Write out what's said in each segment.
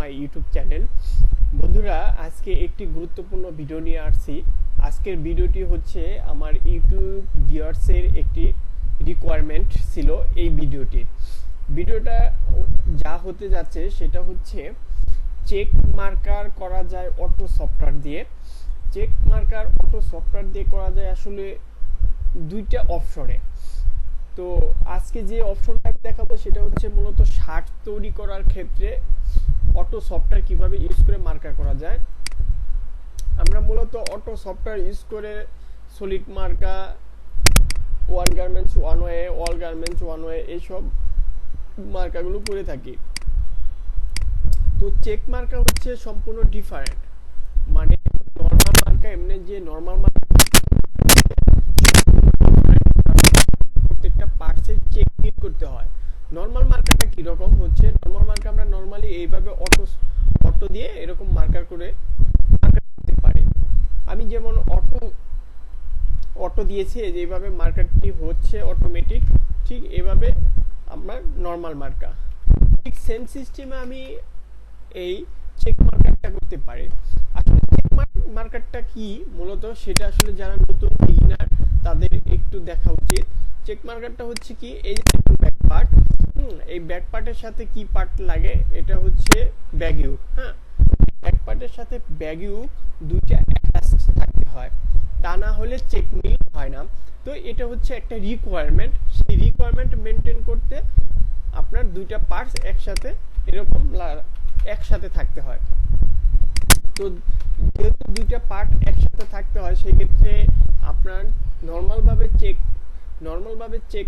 My YouTube channel. বন্ধুরা, আজকে একটি গুরুত্বপূর্ণ ভিডিও নিয়ে আসছি। আজকের ভিডিওটি হচ্ছে আমার ইউটিউব ভিউয়ার্সের একটি রিকোয়ারমেন্ট ছিল। এই ভিডিওটা যা হতে যাচ্ছে সেটা হচ্ছে চেক মার্কার করা যায় অটো সফটওয়্যার দিয়ে। চেক মার্কার অটো সফটওয়্যার দিয়ে করা যায় আসলে দুইটা অপশনে। তো আজকে যে অপশনটা দেখাবো সেটা হচ্ছে মূলত শার্ট তৈরি করার ক্ষেত্রে অটো সফটওয়্যার কিভাবে ইউজ করে মার্কার করা যায়। আমরা মূলত অটো সফটওয়্যার ইউজ করে সলিড মার্কা, one garments one way, all garments one way এইসব মার্কাগুলো করে থাকি। তো চেক মার্কা হচ্ছে সম্পূর্ণ ডিফারেন্ট। মানে নর্মাল মার্কা এমনি যে নর্মাল মার্কা প্রত্যেকটা পার্টসে চেক ক্লিক করতে হয়। নর্মাল মার্কাটা কি রকম হচ্ছে, নর্মাল মার্কা আমরা নরমালি এইভাবে অটো দিয়ে এরকম মার্কার করে মার্কার করতে পারি। আমি যেমন অটো দিয়েছি যেভাবে মার্কারটি হচ্ছে অটোমেটিক, ঠিক এভাবে আমরা নর্মাল মার্কা, ঠিক সেম সিস্টেমে আমি এই চেক মার্কারটা করতে পারি। আসলে চেক মার্কারটা কি মূলত সেটা আসলে যারা নতুন বিগিনার তাদের একটু দেখা উচিত। চেক মার্কারটা হচ্ছে কি, এই যে ব্যাক পার্ট, এই ব্যাক পার্টের সাথে কি পার্ট লাগে, এটা হচ্ছে ব্যাগিউ। হ্যাঁ, ব্যাক পার্টের সাথে ব্যাগিউ দুইটা অ্যাটাচ থাকতে হয়, তা না হলে চেক মিল হয় না। তো এটা হচ্ছে একটা রিকোয়ারমেন্ট। সেই রিকোয়ারমেন্ট মেনটেন করতে আপনার দুইটা পার্টস একসাথে এরকম একসাথে থাকতে হয়। তো যেহেতু দুইটা পার্ট একসাথে থাকতে হয় সেই ক্ষেত্রে আপনার নর্মালভাবে চেক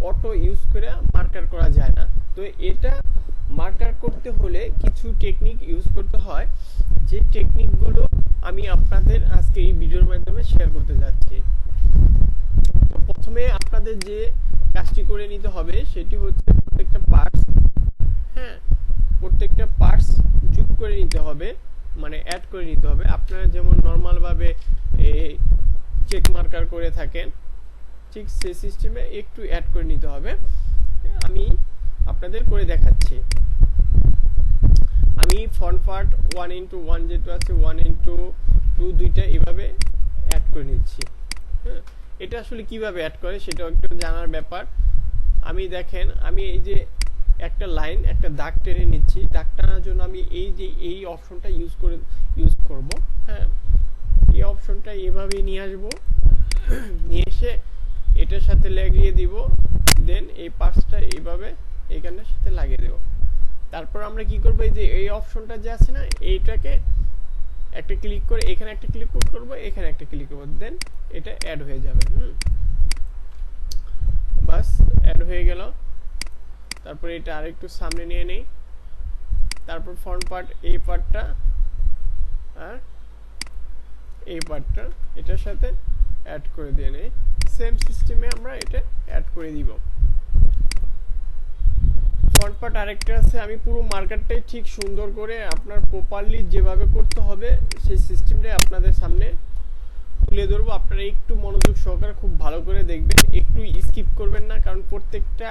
অটো ইউজ করে মার্কার করা যায় না। তো এটা মার্কার করতে হলে কিছু টেকনিক ইউজ করতে হয়, যে টেকনিকগুলো আমি আপনাদের আজকে এই ভিডিওর মাধ্যমে শেয়ার করতে যাচ্ছি। তো প্রথমে আপনাদের যে কাজটি করে নিতে হবে সেটি হচ্ছে প্রত্যেকটা পার্টস যোগ করে নিতে হবে, মানে অ্যাড করে নিতে হবে। আপনারা যেমন নর্মালভাবে চেক মার্কার করে থাকেন ঠিক সেই সিস্টেমে একটু অ্যাড করে নিতে হবে। আমি আপনাদের করে দেখাচ্ছি। আমি ফ্রন্ট পার্ট 1:1 যেটা আছে 1:2 দুইটা এভাবে অ্যাড করে নিচ্ছি। হ্যাঁ, এটা আসলে কিভাবে অ্যাড করে সেটাও একটু জানার ব্যাপার। আমি দেখেন, আমি এই যে একটা লাইন, একটা দাগ টেনে নিচ্ছি। দাগ টানার জন্য আমি এই অপশনটা ইউজ করব। হ্যাঁ, এই অপশনটা এভাবে নিয়ে আসবো, নিয়ে এসে এটার সাথে লাগিয়ে দিব। দেন এই পার্টসটা এইভাবে এখানের সাথে লাগিয়ে দেব। তারপর আমরা কি করব, এই যে এই অপশনটা যে আছে না, এইটাকে একটা ক্লিক করে এখানে একটা ক্লিক করব, এখানে একটা ক্লিক করব, দেন এটা অ্যাড হয়ে যাবে। বাস অ্যাড হয়ে গেল। তারপর এটা আরেকটু সামনে নিয়ে নেই। তারপর ফ্রন্ট পার্ট এই পার্টটা আর এই পার্টটা এটার সাথে অ্যাড করে দিয়ে নেই। সেম সিস্টেমে আমরা এটা অ্যাড করে দিব। ফ্রন্ট পার্ট আরেকটা আছে, আমি পুরো মার্কারটাই ঠিক সুন্দর করে আপনার প্রপারলি যেভাবে করতে হবে সেই সিস্টেমটাই আপনাদের সামনে তুলে ধরবো। আপনারা একটু মনোযোগ সহকারে খুব ভালো করে দেখবেন, একটু স্কিপ করবেন না, কারণ প্রত্যেকটা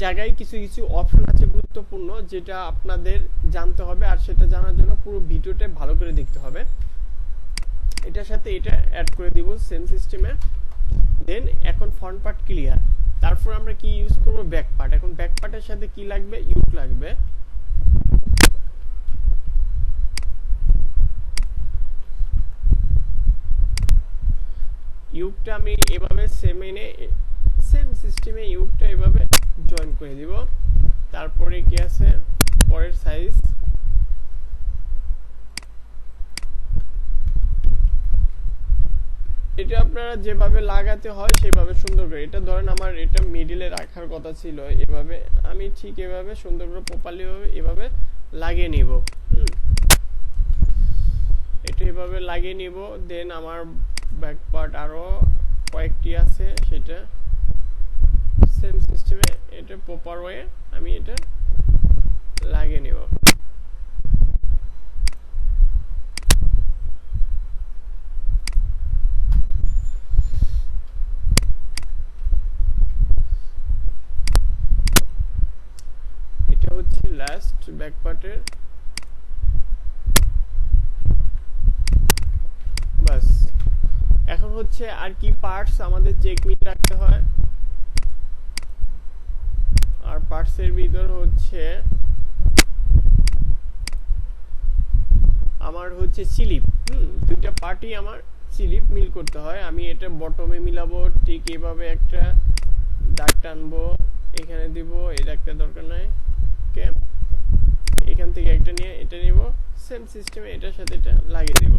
জায়গায় কিছু কিছু অপশন আছে গুরুত্বপূর্ণ যেটা আপনাদের জানতে হবে, আর সেটা জানার জন্য পুরো ভিডিওটা ভালো করে দেখতে হবে। এটার সাথে এটা অ্যাড করে দিব সেম সিস্টেমে। দেন এখন ফ্রন্ট পার্ট ক্লিয়ার। তারপর আমরা কি ইউজ করব, ব্যাক পার্ট। এখন ব্যাক পার্টের সাথে কি লাগবে, ইউক লাগবে। ইউকটা আমি এভাবে সেম সিস্টেমে ইউকটা এভাবে জয়েন করে দিব। তারপরে কি আছে, পরের সাইজ, এটা আপনারা যেভাবে লাগাতে হয় সেভাবে সুন্দর করে। এটা ধরেন আমার এটা মিডিলে রাখার কথা ছিল, এভাবে আমি ঠিক এভাবে সুন্দর করে প্রপারলি এভাবে লাগিয়ে নিব। এটা এভাবে লাগিয়ে নিব। দেন আমার ব্যাক পার্ট আরো কয়েকটি আছে, সেটা সেম সিস্টেমে এটা প্রপার ওয়ে আমি এটা লাগিয়ে নিব। এটা হচ্ছে লাস্ট ব্যাক পার্টের বাস। এখন হচ্ছে আর কি পার্টস আমাদের চেক মিল রাখতে হয়, আর পার্টসের ভিতর হচ্ছে আমার হচ্ছে স্লিপ, দুইটা পার্টই আমার স্লিপ মিল করতে হয়। আমি এটা বটমে মিলাবো, ঠিক এইভাবে একটা দাগ টানবো, এখানে দিব, এটা একটা দরকার নাই, ওকে, এখান থেকে একটা নিয়ে এটা নিব, সেম সিস্টেমে এটার সাথে এটা লাগিয়ে দিব।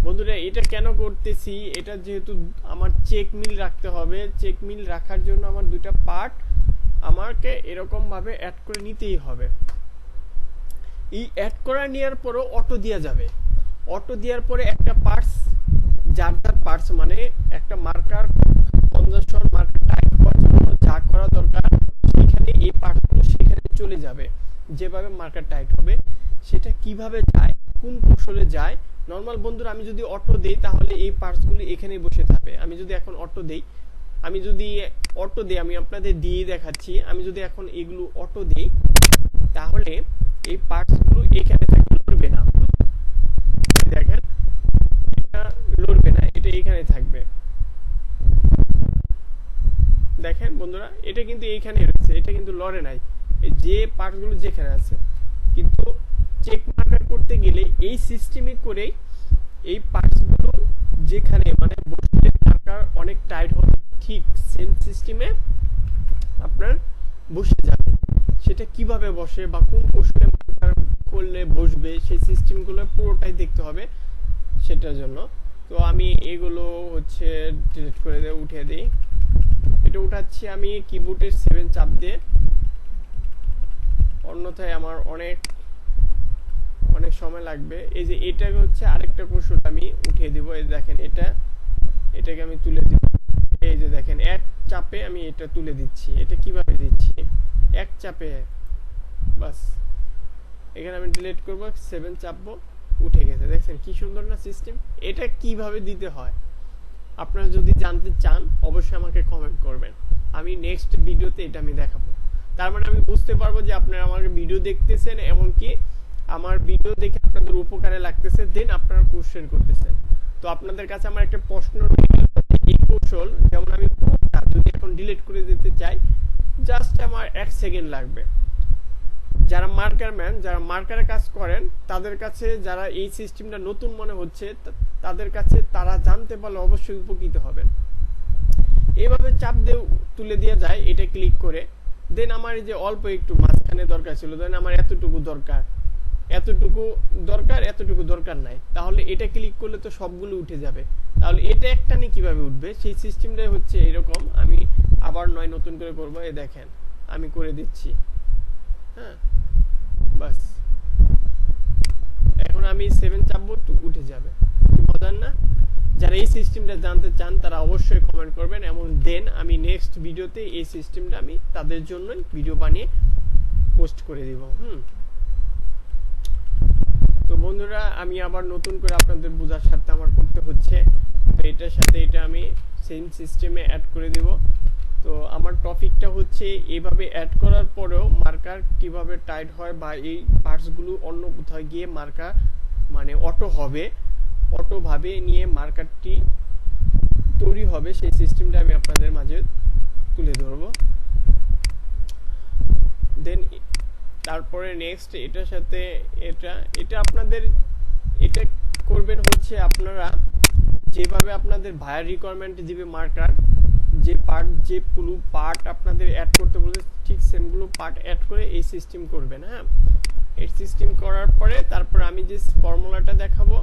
বন্ধুরা এটা কেন করতেছি, এটা যেহেতু আমার চেক মিল রাখতে হবে, চেক মিল রাখার জন্য আমার দুইটা পার্ট আমাকে এরকম ভাবে অ্যাড করে নিতেই হবে। এই অ্যাড করা নেওয়ার পরও অটো দেওয়া যাবে, অটো দেওয়ার পরে একটা পার্টস যার পার্টস মানে একটা মার্কার কনজাংশন মার্কার টাইপ হওয়ার জন্য যা করা দরকার সেখানে এই পার্টগুলো সেখানে চলে যাবে। যেভাবে মার্কার টাইট হবে সেটা কিভাবে যায়, কোন কৌশলে যায়। নর্মাল বন্ধুরা আমি যদি অটো দেই তাহলে এই পার্টসগুলো এখানেই বসে থাকবে। আমি যদি এখন অটো দেই, আমি আপনাদের দিয়ে দেখাচ্ছি, আমি যদি এখন এগুলো অটো দেই তাহলে এই পার্টসগুলো এখানে থাকবে, লড়বে না। দেখেন এটা লড়বে না, এটা এখানে থাকবে। দেখেন বন্ধুরা এটা কিন্তু এইখানে রয়েছে, এটা কিন্তু লড়ে নাই, এই যে পার্টসগুলো যেখানে আছে। কিন্তু চেক মার্কার করতে গেলে এই সিস্টেমে করে এই পার্টসগুলো যেখানে মানে বসলে মার্কার অনেক টাইট হবে, ঠিক সেম সিস্টেমে আপনার বসে যাবে। সেটা কিভাবে বসে বা কোন কৌশলে মার্কার করলে বসবে সেই সিস্টেমগুলো পুরোটাই দেখতে হবে সেটার জন্য। তো আমি এগুলো হচ্ছে ডিলিট করে দিয়ে উঠিয়ে দিই। এটা উঠাচ্ছি আমি কিবোর্ডের 7 চাপ দিয়ে, অন্যথায় আমার অনেক সময় লাগবে। এই যে এটা হচ্ছে আরেকটা কৌশল, আমি উঠিয়ে দিব। এই দেখেন এটাকে আমি তুলে দিব, এই যে দেখেন এক চাপে আমি এটা তুলে দিচ্ছি। এটা কিভাবে দিচ্ছি, এক চাপে বাস। এখানে আমি ডিলিট করব, 7 চাপবো, উঠে গেছে। দেখছেন কি সুন্দর না সিস্টেম। এটা কিভাবে দিতে হয় আপনারা যদি জানতে চান অবশ্যই আমাকে কমেন্ট করবেন, আমি নেক্সট ভিডিওতে এটা আমি দেখাবো। তার মানে আমি বুঝতে পারবো যে আপনারা আমার ভিডিও দেখতেছেন, এমনকি আমার ভিডিও দেখে আপনাদের উপকারে লাগতেছে, দেন আপনারা কোশ্চেন করতেছেন। তো আপনাদের কাছে আমার একটা প্রশ্ন রইল, এই কৌশল যেমন আমি পুরোটা যদি এখন ডিলিট করে দিতে চাই জাস্ট আমার 1 সেকেন্ড লাগবে। যারা মার্কার ম্যান, যারা মার্কারে কাজ করেন তাদের কাছে, যারা এই সিস্টেমটা নতুন মনে হচ্ছে তাদের কাছে, তারা জানতে পারলে অবশ্যই উপকৃত হবেন। এইভাবে চাপ দিয়ে তুলে দেওয়া যায়, এটা ক্লিক করে। দেন আমার এই যে অল্প একটু মাঝখানে দরকার ছিল, দেন আমার এতটুকু দরকার, এতটুকু দরকার নাই, তাহলে এটা ক্লিক করলে তো সবগুলো উঠে যাবে। তাহলে এটা একটা নিয়ে কিভাবে উঠবে সেই সিস্টেমটাই হচ্ছে এরকম। আমি আবার নতুন করে করব, এই দেখেন আমি করে দিচ্ছি। হ্যাঁ বাস, এখন আমি 7 চাপবো, উঠে যাবে। কি মজার না? যারা এই সিস্টেমটা জানতে চান তারা অবশ্যই কমেন্ট করবেন, এবং দেন আমি নেক্সট ভিডিওতে এই সিস্টেমটা আমি তাদের জন্যই ভিডিও বানিয়ে পোস্ট করে দিব। তো বন্ধুরা আমি আবার নতুন করে আপনাদের বোঝার সাথে আমার করতে হচ্ছে, তো এটার সাথে এটা আমি সেম সিস্টেমে অ্যাড করে দিব। তো আমার টপিকটা হচ্ছে এইভাবে অ্যাড করার পরেও মার্কার কিভাবে টাইট হয়, বা এই পার্টসগুলো অন্য কোথাও গিয়ে মার্কার মানে অটো হবে, অটো ভাবে নিয়ে মার্কারটি তৈরি হবে, সেই সিস্টেমটা আমি আপনাদের মাঝে তুলে ধরব। দেন তারপরে নেক্সট এটার সাথে এটা আপনাদের এটা করবেন হচ্ছে আপনারা যেভাবে আপনাদের ভায়ার রিকোয়ারমেন্ট দিবে মার্কার, যেগুলো পার্ট আপনাদের অ্যাড করতে বলবে ঠিক সেমগুলো পার্ট অ্যাড করে এই সিস্টেম করবেন। হ্যাঁ, এই সিস্টেম করার পরে তারপর আমি যে ফর্মুলাটা দেখাবো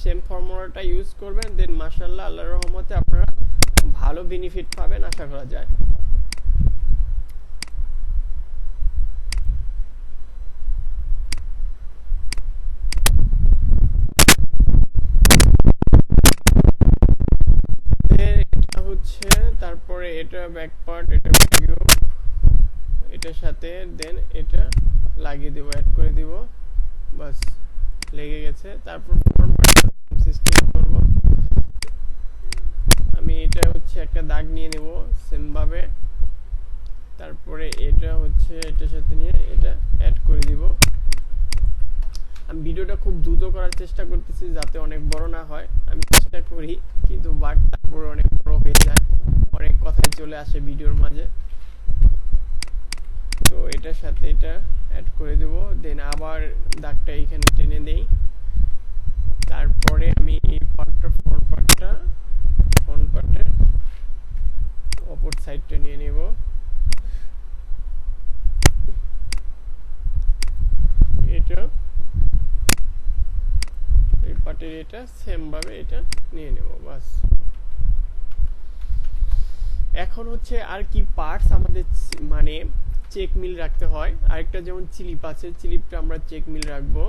সেম ফর্মুলাটা ইউজ করবেন। দেন মাশাআল্লাহ আল্লাহর রহমতে আপনারা ভালো বেনিফিট পাবেন আশা করা যায়। তারপরে এটা ব্যাক পার্ট, এটা ভিডিও, এটার সাথে দেন এটা লাগিয়ে দেব, অ্যাড করে দিব, বাস লেগে গেছে। তারপর ফর্ম পার্ট সিস্টেম করব। আমি এটা হচ্ছে একটা দাগ নিয়ে নেব সেম ভাবে, তারপরে এটা হচ্ছে এটার সাথে নিয়ে এটা অ্যাড করে দিব। আমি ভিডিও ভিডিওটা খুব দ্রুত করার চেষ্টা করতেছি যাতে অনেক বড় না হয়, আমি চেষ্টা করি কিন্তু বাট তারপর অনেক বড় হয়ে যায়, অনেক কথাই চলে আসে ভিডিওর মাঝে। তো এটার সাথে এটা অ্যাড করে দেব, দেন আবার দাগটা এখানে টেনে দেই। তারপরে আমি এই পার্টটা ফ্রন্ট পার্টের অপর সাইডটা নিয়ে নেব, এটা এই পার্টের এটা সেম ভাবে এটা নিয়ে নেব বাস। এখন হচ্ছে আর কি পার্টস আমাদের মানে চেক মিল রাখতে হয়, আরেকটা যেমন চিলিপ আছে, চিলিপটা আমরা চেক মিল রাখবো।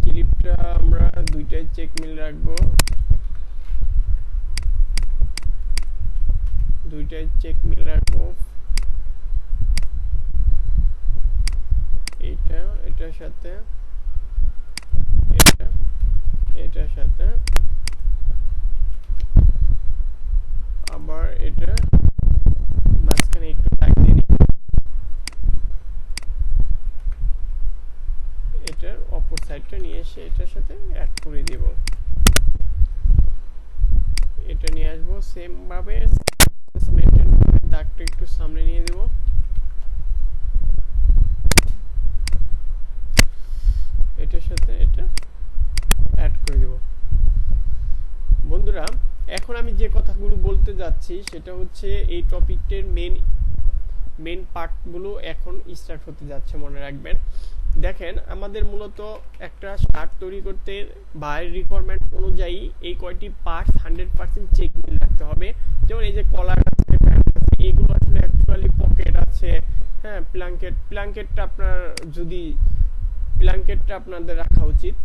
চিলিপটা আমরা দুইটাই চেক মিল রাখবো, দুইটাই চেক মিল রাখবো। এটা এটার সাথে এটা এটার সাথে আবার এটা মাঝখানে একটু দাগ দিয়ে নিই, এটার অপর সাইডটা নিয়ে এসে এটার সাথে অ্যাড করে দিব। এটা নিয়ে আসবো সেম ভাবে মেইনটেইন করে দাগটা একটু সামনে নিয়ে দেব। এটার সাথে এটা অ্যাড করে দেব। বন্ধুরা এখন আমি যে কথাগুলো বলতে যাচ্ছি সেটা হচ্ছে এই টপিকটার মেন পার্টগুলো এখন স্টার্ট হতে যাচ্ছে, মনে রাখবেন। দেখেন আমাদের মূলত একটা শার্ট তৈরি করতে বাইরের রিকোয়ারমেন্ট অনুযায়ী এই কয়টি পার্টস 100% চেক মিল রাখতে হবে। যেমন এই যে কলার আছে, প্যান্ট আছে, এইগুলো আসলে অ্যাকচুয়ালি পকেট আছে, হ্যাঁ প্ল্যাঙ্কেটটা আপনার যদি প্ল্যাঙ্কেটটা আপনাদের রাখা উচিত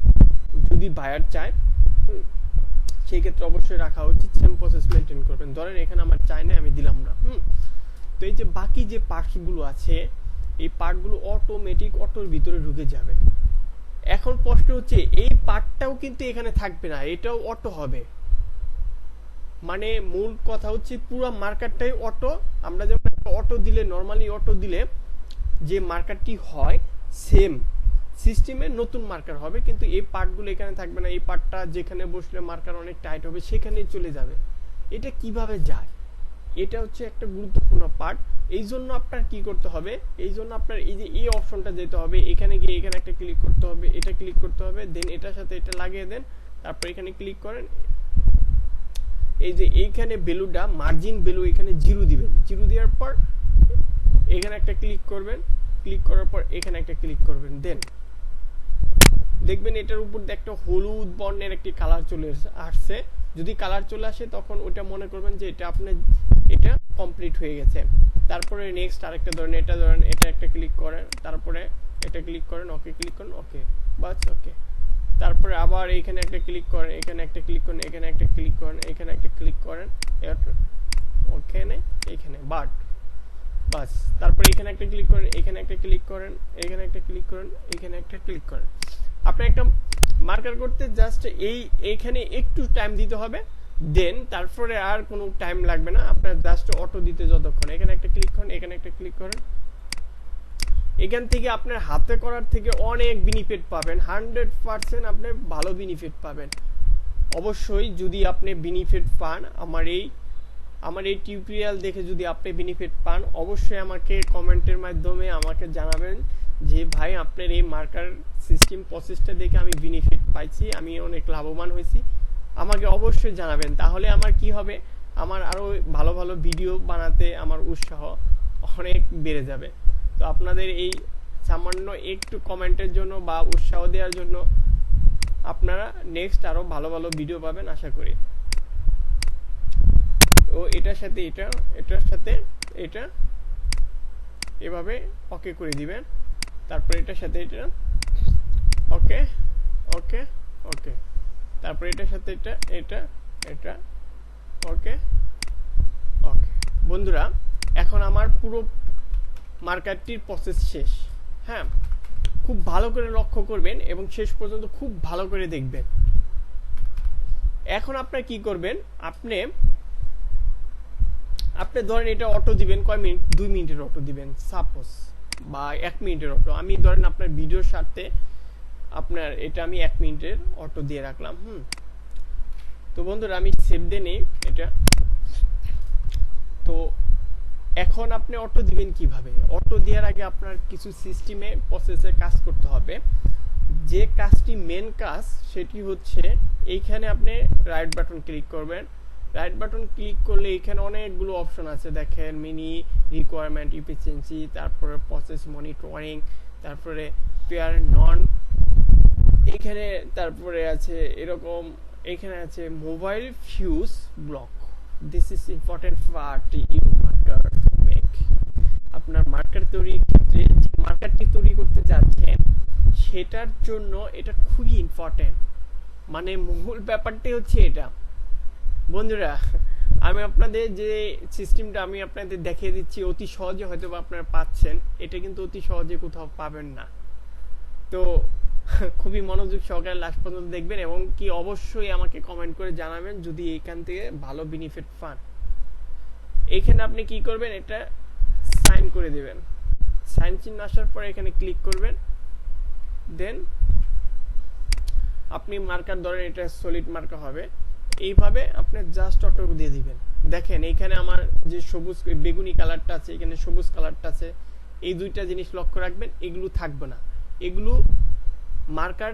যদি বায়ার চায়, সেই ক্ষেত্রে অবশ্যই রাখা উচিত। সেম প্রসেস মেনটেন করবেন। ধরেন এখানে আমার চাই না, আমি দিলাম না। তো এই যে বাকি যে পার্টসগুলো আছে এই পার্টগুলো অটোমেটিক অটোর ভিতরে ঢুকে যাবে। এখন প্রশ্ন হচ্ছে এই পার্টটাও কিন্তু এখানে থাকবে না, এটাও অটো হবে। মানে মূল কথা হচ্ছে পুরো মার্কারটাই অটো। আমরা যখন অটো দিলে নরমালি অটো দিলে যে মার্কারটি হয় সেম সিস্টেমে নতুন মার্কার হবে, কিন্তু এই পার্টগুলো এখানে থাকবে না। এই পার্টটা যেখানে বসলে মার্কার অনেক টাইট হবে সেখানেই চলে যাবে। এটা কিভাবে যায়? এটা হচ্ছে একটা গুরুত্বপূর্ণ পার্ট। এই জন্য আপনার কি করতে হবে, এই জন্য আপনার এই যে এই অপশনটা যেতে হবে, এখানে গিয়ে এখানে একটা ক্লিক করতে হবে, এটা ক্লিক করতে হবে, দেন এটার সাথে এটা লাগিয়ে দেন, তারপর এখানে ক্লিক করেন। এই যে এইখানে ভ্যালুটা মার্জিন ভ্যালু এখানে 0 দিবেন, 0 দেওয়ার পর এখানে একটা ক্লিক করবেন, ক্লিক করার পর এখানে একটা ক্লিক করবেন, দেন দেখবেন এটার উপর একটা হলুদ বর্ণের একটি কালার চলে আসছে। যদি কালার চলে আসে তখন ওটা মনে করবেন যে এটা আপনার এটা কমপ্লিট হয়ে গেছে। তারপরে নেক্সট আরেকটা ধরেন, এটা ধরেন, এটা একটা ক্লিক করেন, তারপরে এটা ক্লিক করেন, ওকে ক্লিক করেন, ওকে বাস ওকে। তারপরে আবার এখানে একটা ক্লিক করেন, এখানে একটা ক্লিক করেন, এখানে একটা ক্লিক করেন, এখানে একটা ক্লিক করেন, ওখানে এখানে বাট বাস। তারপরে এখানে একটা ক্লিক করেন, এখানে একটা ক্লিক করেন, এখানে একটা ক্লিক করেন, এখানে একটা ক্লিক করেন। আপনি একটা মার্কার করতে জাস্ট এইখানে একটু টাইম দিতে হবে, দেন তারপরে আর কোনো টাইম লাগবে না। আপনার জাস্ট অটো দিতে যতক্ষণ, এখানে একটা ক্লিক করেন, এখানে একটা ক্লিক করেন। এখান থেকে আপনার হাতে করার থেকে অনেক বেনিফিট পাবেন, 100% আপনি ভালো বেনিফিট পাবেন। অবশ্যই যদি আপনি বেনিফিট পান, আমার এই টিউটোরিয়াল দেখে যদি আপনি বেনিফিট পান, অবশ্যই আমাকে কমেন্টের মাধ্যমে আমাকে জানাবেন যে ভাই আপনার এই মার্কার সিস্টেম প্রসেসটা দেখে আমি বেনিফিট পাইছি, আমি অনেক লাভবান হয়েছি। আমাকে অবশ্যই জানাবেন, তাহলে আমার কি হবে, আমার আরো ভালো ভালো ভিডিও বানাতে আমার উৎসাহ অনেক বেড়ে যাবে। তো আপনাদের এই সামান্য একটু কমেন্টের জন্য বা উৎসাহ দেওয়ার জন্য আপনারা নেক্সট আরো ভালো ভালো ভিডিও পাবেন আশা করি। তো এটার সাথে এটা, এটার সাথে এটা এভাবে ওকে করে দিবেন। তারপর এটার সাথে এটা ওকে ওকে ওকে। তারপর এটার সাথে এটা এটা এটা ওকে ওকে। বন্ধুরা এখন আমার পুরো মার্কারটির প্রসেস শেষ। হ্যাঁ, খুব ভালো করে লক্ষ্য করবেন এবং শেষ পর্যন্ত খুব ভালো করে দেখবেন। এখন আপনারা কি করবেন, আপনি ধরেন এটা অটো দিবেন কয় মিনিট, 2 মিনিটের অটো দিবেন সাপোজ, বা 1 মিনিটের অটো। আমি ধরেন আপনার ভিডিওর সাথে আপনার এটা আমি 1 মিনিটের অটো দিয়ে রাখলাম। তো বন্ধুরা আমি সেভ দিয়ে নেই এটা। তো এখন আপনি অটো দিবেন কিভাবে? অটো দেওয়ার আগে আপনার কিছু সিস্টেমে প্রসেসে কাজ করতে হবে। যে কাজটি মেন কাজ সেটি হচ্ছে এইখানে আপনি রাইট বাটন ক্লিক করবেন। রাইট বাটন ক্লিক করলে এখানে অনেকগুলো অপশন আছে, দেখেন মিনি রিকোয়ারমেন্ট, ইফিসিয়েন্সি, তারপরে প্রসেস মনিটরিং, তারপরে পেয়ার নন, এখানে তারপরে আছে এরকম, এখানে আছে mobile fuse block. This is important part you marker make. আপনার মার্কার তৈরির ক্ষেত্রে যে মার্কারটি তৈরি করতে যাচ্ছেন সেটার জন্য এটা খুবই ইম্পর্টেন্ট, মানে মূল ব্যাপারটি হচ্ছে এটা। বন্ধুরা আমি আপনাদের যে সিস্টেমটা আমি আপনাদের দেখিয়ে দিচ্ছি অতি সহজে হয়তো আপনারা পাচ্ছেন, এটা কিন্তু অতি সহজে কোথাও পাবেন না। তো খুবই মনোযোগ সহকারে লাস্ট পর্যন্ত দেখবেন এবং কি অবশ্যই আমাকে কমেন্ট করে জানাবেন যদি এখান থেকে ভালো বেনিফিট পান। এখানে আপনি কি করবেন, এটা সাইন করে দিবেন। সাইন চিহ্ন আসার পরে এখানে ক্লিক করবেন, দেন আপনি মার্কার ধরেন এটা সলিড মার্কার হবে, এইভাবে আপনি জাস্ট অটো দিয়ে দিবেন। দেখেন এইখানে আমার যে সবুজ বেগুনি কালারটা আছে, এখানে সবুজ কালারটা আছে, এই দুইটা জিনিস লক্ষ্য রাখবেন, এগুলো থাকবে না। এগুলো মার্কার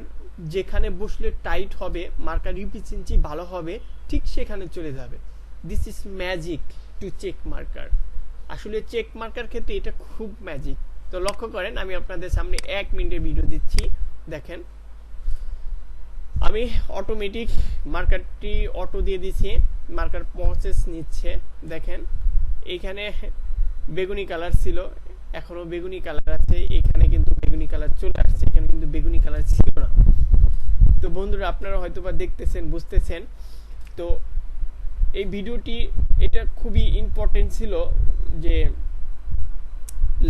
যেখানে বসলে টাইট হবে, মার্কার ইফিসিয়েন্সি ভালো হবে, ঠিক সেখানে চলে যাবে। This is magic to check marker. আসলে চেক মার্কার ক্ষেত্রে এটা খুব ম্যাজিক। তো লক্ষ্য করেন আমি আপনাদের সামনে 1 মিনিটের ভিডিও দিচ্ছি, দেখেন আমি অটোমেটিক মার্কারটি অটো দিয়ে দিছি, মার্কার প্রসেস নিচ্ছে। দেখেন এইখানে বেগুনি কালার ছিল, এখনো বেগুনি কালার আছে, এখানে কিন্তু বেগুনি কালার চলে আসছে, এখানে কিন্তু বেগুনি কালার ছিল না। তো বন্ধুরা আপনারা হয়তোবা দেখতেছেন, বুঝতেছেন। তো এই ভিডিওটি এটা খুবই ইম্পর্টেন্ট ছিল যে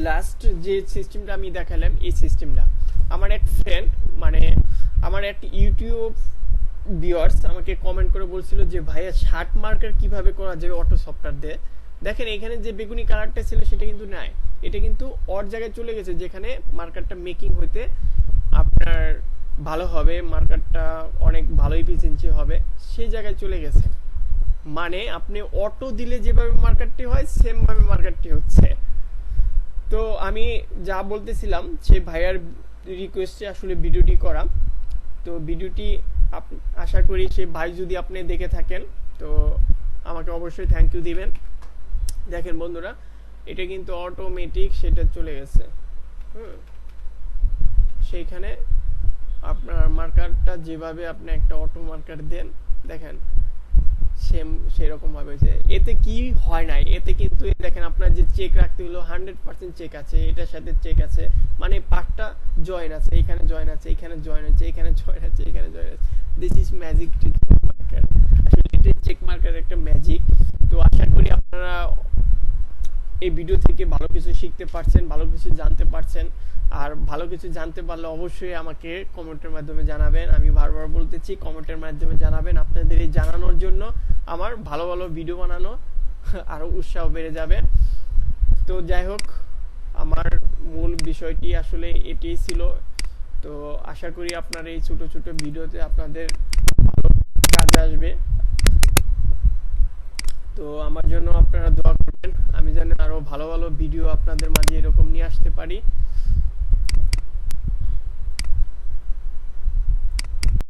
লাস্ট যে সিস্টেমটা আমি দেখালাম, এই সিস্টেমটা আমার এক ফ্রেন্ড, মানে আমার এক ইউটিউব ভিউয়ার্স আমাকে কমেন্ট করে বলছিল যে ভাইয়া শার্ট মার্কার কিভাবে করা যাবে অটো সফটওয়্যার দিয়ে। দেখেন এখানে যে বেগুনি কালারটা ছিল সেটা কিন্তু নাই, এটা কিন্তু ওর জায়গায় চলে গেছে যেখানে মার্কারটা মেকিং হইতে আপনার ভালো হবে, মার্কারটা অনেক ভালো এফিসিয়েন্সি হবে, সেই জায়গায় চলে গেছে। মানে আপনি অটো দিলে যেভাবে মার্কারটি হয় সেম ভাবে মার্কারটি হচ্ছে। তো আমি যা বলতেছিলাম সেই ভাইয়ার রিকোয়েস্টে আসলে ভিডিওটি করা। তো ভিডিওটি আশা করি সেই ভাই যদি আপনি দেখে থাকেন তো আমাকে অবশ্যই থ্যাংক ইউ দিবেন। দেখেন বন্ধুরা এটা কিন্তু অটোমেটিক সেটা চলে গেছে। সেইখানে আপনার মার্কারটা যেভাবে আপনি একটা অটো মার্কার দেন, দেখেন সেম সেরকম ভাবে হয়েছে। এতে কি হয় নাই, এতে কিন্তু দেখেন আপনার যে চেক রাখতে হলো 100% চেক আছে, এটার সাথে চেক আছে, মানে পার্টটা জয়েন আছে, এখানে জয়েন আছে, এখানে জয়েন আছে, এখানে জয়েন আছে, এখানে জয়েন আছে। This is magic to check marker. আসলে এটা চেক মার্কার একটা ম্যাজিক। তো আশা করি আপনারা এই ভিডিও থেকে ভালো কিছু শিখতে পারছেন, ভালো কিছু জানতে পারছেন। আর ভালো কিছু জানতে পারলে অবশ্যই আমাকে কমেন্টের মাধ্যমে জানাবেন। আমি বারবার বলতেছি কমেন্টের মাধ্যমে জানাবেন। আপনাদের এই জানানোর জন্য আমার ভালো ভালো ভিডিও বানানো আরো উৎসাহ বেড়ে যাবে। তো যাই হোক আমার মূল বিষয়টি আসলে এটাই ছিল। তো আশা করি আপনার এই ছোট ছোট ভিডিওতে আপনাদের ভালো কাজে আসবে। তো আমার জন্য আপনারা দোয়া করবেন, আমি যেন আরো ভালো ভালো ভিডিও আপনাদের মাঝে এরকম নিয়ে আসতে পারি।